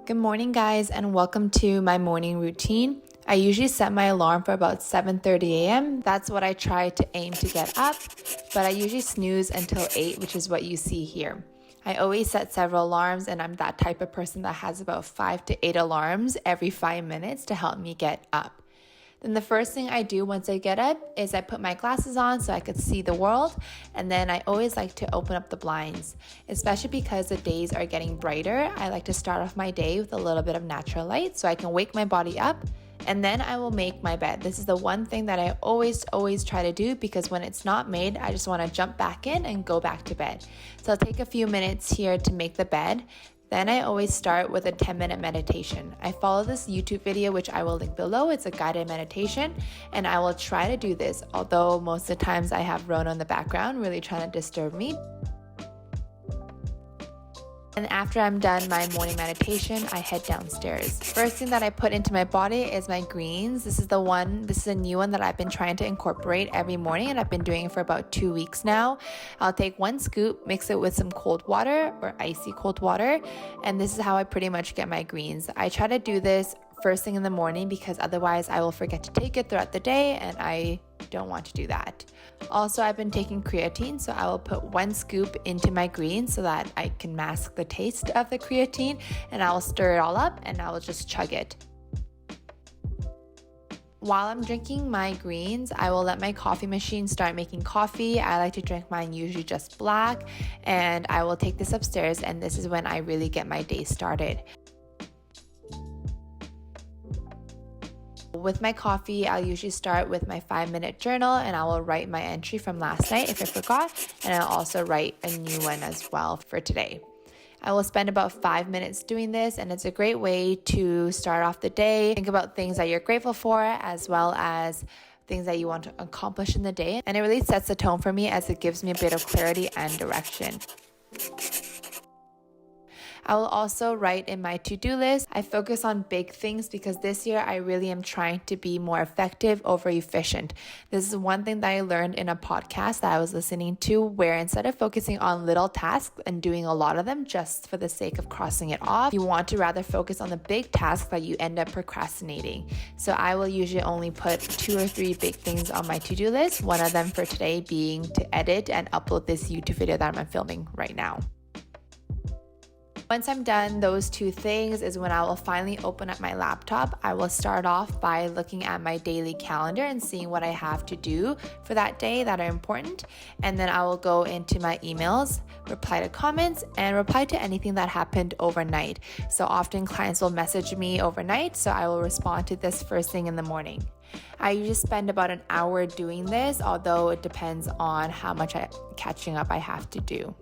Good morning, guys, and welcome to my morning routine. I usually set my alarm for about 7:30 a.m. That's what I try to aim to get up, but I usually snooze until 8, which is what you see here. I always set several alarms, and I'm that type of person that has about 5 to 8 alarms every 5 minutes to help me get up. Then the first thing I do once I get up is I put my glasses on so I could see the world, and then I always like to open up the blinds, especially because the days are getting brighter. I like to start off my day with a little bit of natural light so I can wake my body up, and then I will make my bed. This is the one thing that I always try to do, because when it's not made, I just want to jump back in and go back to bed. So I'll take a few minutes here to make the bed. Then I always start with a 10-minute meditation. I follow this YouTube video, which I will link below. It's a guided meditation, and I will try to do this, although most of the times I have Rona in the background really trying to disturb me. And after I'm done my morning meditation, I head downstairs. First thing that I put into my body is my greens. This is a new one that I've been trying to incorporate every morning, and I've been doing it for about 2 weeks now. I'll take 1 scoop, mix it with some cold water or icy cold water, and this is how I pretty much get my greens. I try to do this first thing in the morning because otherwise I will forget to take it throughout the day, and I don't want to do that. Also, I've been taking creatine, so I will put 1 scoop into my greens so that I can mask the taste of the creatine, and I will stir it all up and I will just chug it. While I'm drinking my greens, I will let my coffee machine start making coffee. I like to drink mine usually just black, and I will take this upstairs, and this is when I really get my day started. With my coffee, I'll usually start with my 5-minute journal, and I will write my entry from last night if I forgot, and I'll also write a new one as well for today. I will spend about 5 minutes doing this, and it's a great way to start off the day. Think about things that you're grateful for, as well as things that you want to accomplish in the day, and it really sets the tone for me as it gives me a bit of clarity and direction. I will also write in my to-do list. I focus on big things because this year I really am trying to be more effective over efficient. This is one thing that I learned in a podcast that I was listening to, where instead of focusing on little tasks and doing a lot of them just for the sake of crossing it off, you want to rather focus on the big tasks that you end up procrastinating. So I will usually only put 2 or 3 big things on my to-do list, one of them for today being to edit and upload this YouTube video that I'm filming right now. Once I'm done those 2 things is when I will finally open up my laptop. I will start off by looking at my daily calendar and seeing what I have to do for that day that are important. And then I will go into my emails, reply to comments, and reply to anything that happened overnight. So often clients will message me overnight, so I will respond to this first thing in the morning. I usually spend about an hour doing this, although it depends on how much catching up I have to do.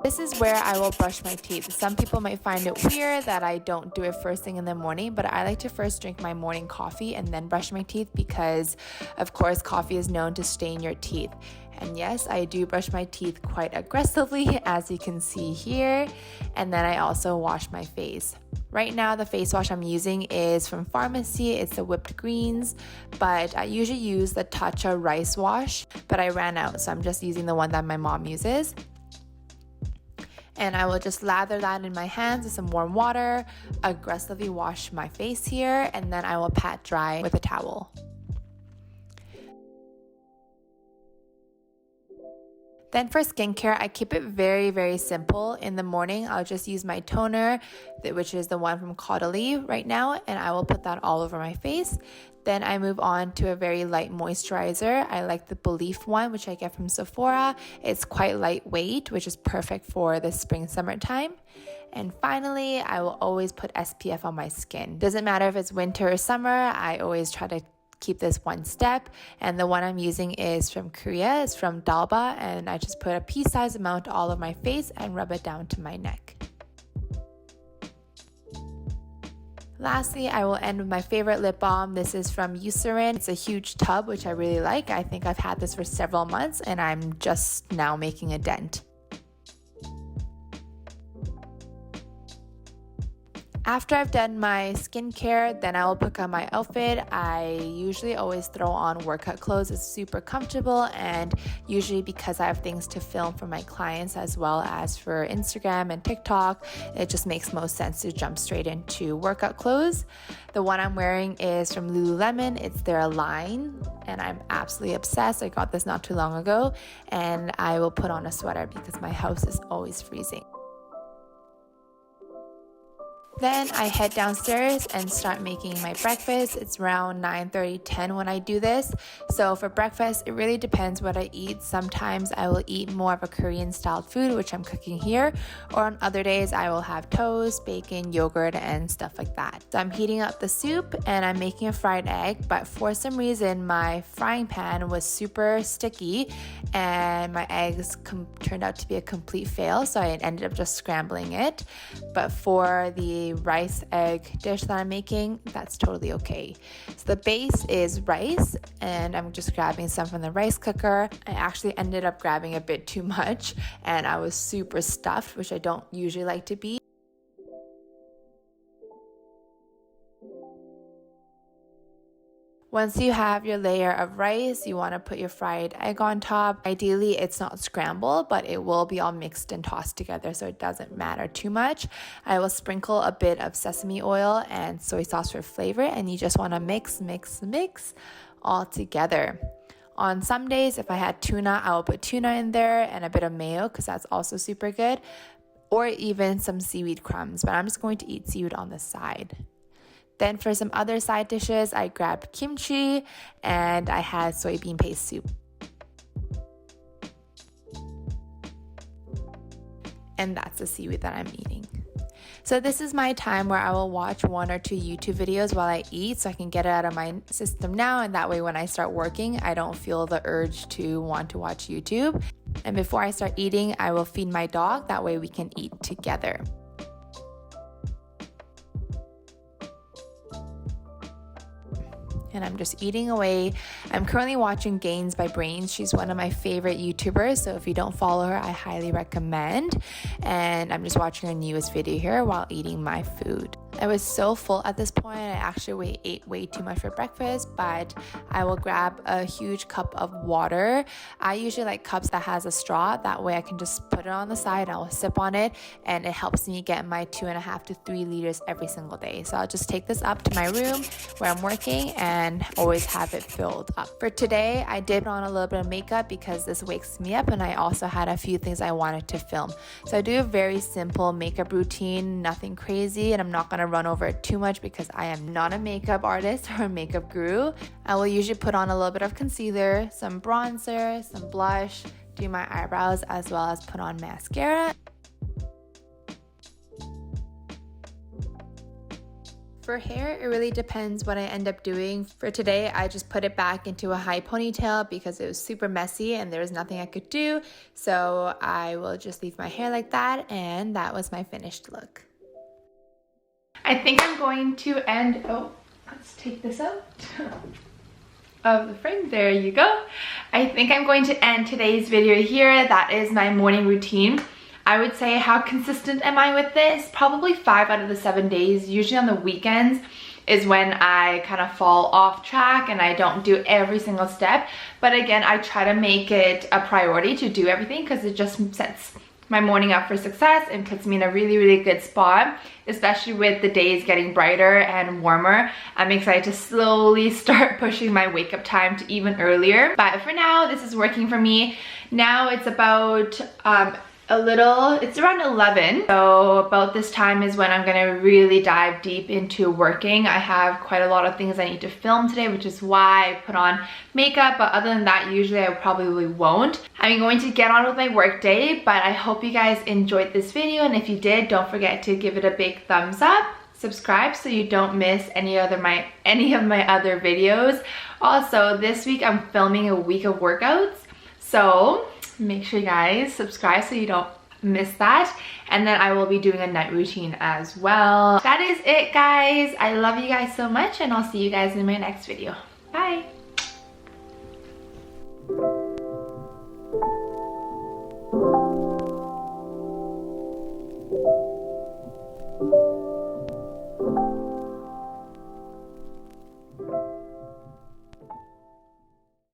This is where I will brush my teeth. Some people might find it weird that I don't do it first thing in the morning, but I like to first drink my morning coffee and then brush my teeth because, of course, coffee is known to stain your teeth. And yes, I do brush my teeth quite aggressively, as you can see here. And then I also wash my face. Right now, the face wash I'm using is from Pharmacy. It's the whipped greens, but I usually use the Tatcha rice wash, but I ran out, so I'm just using the one that my mom uses. And I will just lather that in my hands with some warm water, aggressively wash my face here, and then I will pat dry with a towel. Then for skincare, I keep it very simple. In the morning, I'll just use my toner, which is the one from Caudalie right now, and I will put that all over my face. Then I move on to a very light moisturizer. I like the Belief one, which I get from Sephora. It's quite lightweight, which is perfect for the spring, summertime. And finally, I will always put SPF on my skin. Doesn't matter if it's winter or summer, I always try to keep this one step, and the one I'm using is from Korea. It's from Dalba, and I just put a pea-sized amount all over my face and rub it down to my neck. Lastly, I will end with my favorite lip balm. This is from Eucerin. It's a huge tub, which I really like. I think I've had this for several months, and I'm just now making a dent. After I've done my skincare, then I will pick out my outfit. I usually always throw on workout clothes. It's super comfortable, and usually because I have things to film for my clients as well as for Instagram and TikTok, it just makes most sense to jump straight into workout clothes. The one I'm wearing is from Lululemon. It's their line, and I'm absolutely obsessed. I got this not too long ago, and I will put on a sweater because my house is always freezing. Then I head downstairs and start making my breakfast. It's around 9:30, 10 when I do this. So for breakfast, it really depends what I eat. Sometimes I will eat more of a Korean style food, which I'm cooking here, or on other days I will have toast, bacon, yogurt, and stuff like that. So I'm heating up the soup and I'm making a fried egg, but for some reason my frying pan was super sticky and my eggs turned out to be a complete fail, so I ended up just scrambling it. But for the rice egg dish that I'm making, that's totally okay. So the base is rice, and I'm just grabbing some from the rice cooker. I actually ended up grabbing a bit too much, and I was super stuffed, which I don't usually like to be. Once you have your layer of rice, you want to put your fried egg on top. Ideally, it's not scrambled, but it will be all mixed and tossed together, so it doesn't matter too much. I will sprinkle a bit of sesame oil and soy sauce for flavor, and you just want to mix all together. On some days, if I had tuna, I will put tuna in there and a bit of mayo because that's also super good, or even some seaweed crumbs, but I'm just going to eat seaweed on the side. Then for some other side dishes, I grabbed kimchi and I had soybean paste soup. And that's the seaweed that I'm eating. So this is my time where I will watch 1 or 2 YouTube videos while I eat, so I can get it out of my system now, and that way when I start working, I don't feel the urge to want to watch YouTube. And before I start eating, I will feed my dog, that way we can eat together. And I'm just eating away. I'm currently watching Gains by Brains. She's one of my favorite YouTubers, so if you don't follow her, I highly recommend. And I'm just watching her newest video here while eating my food. I was so full at this point, I actually ate way too much for breakfast, but I will grab a huge cup of water. I usually like cups that has a straw, that way I can just put it on the side and I will sip on it, and it helps me get my 2.5 to 3 liters every single day. So I'll just take this up to my room where I'm working and always have it filled up. For today, I did put on a little bit of makeup because this wakes me up, and I also had a few things I wanted to film. So I do a very simple makeup routine, nothing crazy, and I'm not gonna run over it too much because I am not a makeup artist or a makeup guru. I will usually put on a little bit of concealer, some bronzer, some blush, do my eyebrows, as well as put on mascara. For hair, it really depends what I end up doing. For today, I just put it back into a high ponytail because it was super messy and there was nothing I could do. So I will just leave my hair like that, and that was my finished look. I think I'm going to end, let's take this out of the frame. There you go. I think I'm going to end today's video here. That is my morning routine. I would say, how consistent am I with this? Probably 5 out of the 7 days. Usually on the weekends is when I kind of fall off track and I don't do every single step. But again, I try to make it a priority to do everything because it just sets my morning up for success and puts me in a really, really good spot, especially with the days getting brighter and warmer. I'm excited to slowly start pushing my wake up time to even earlier. But for now, this is working for me. Now it's about it's around 11, so about this time is when I'm gonna really dive deep into working. I have quite a lot of things I need to film today, which is why I put on makeup, but other than that, usually I probably won't. I'm going to get on with my work day, but I hope you guys enjoyed this video, and if you did, don't forget to give it a big thumbs up, subscribe so you don't miss any of my other videos. Also, this week I'm filming a week of workouts, so make sure you guys subscribe so you don't miss that, and then I will be doing a night routine as well. That is it, guys. I love you guys so much, and I'll see you guys in my next video. Bye.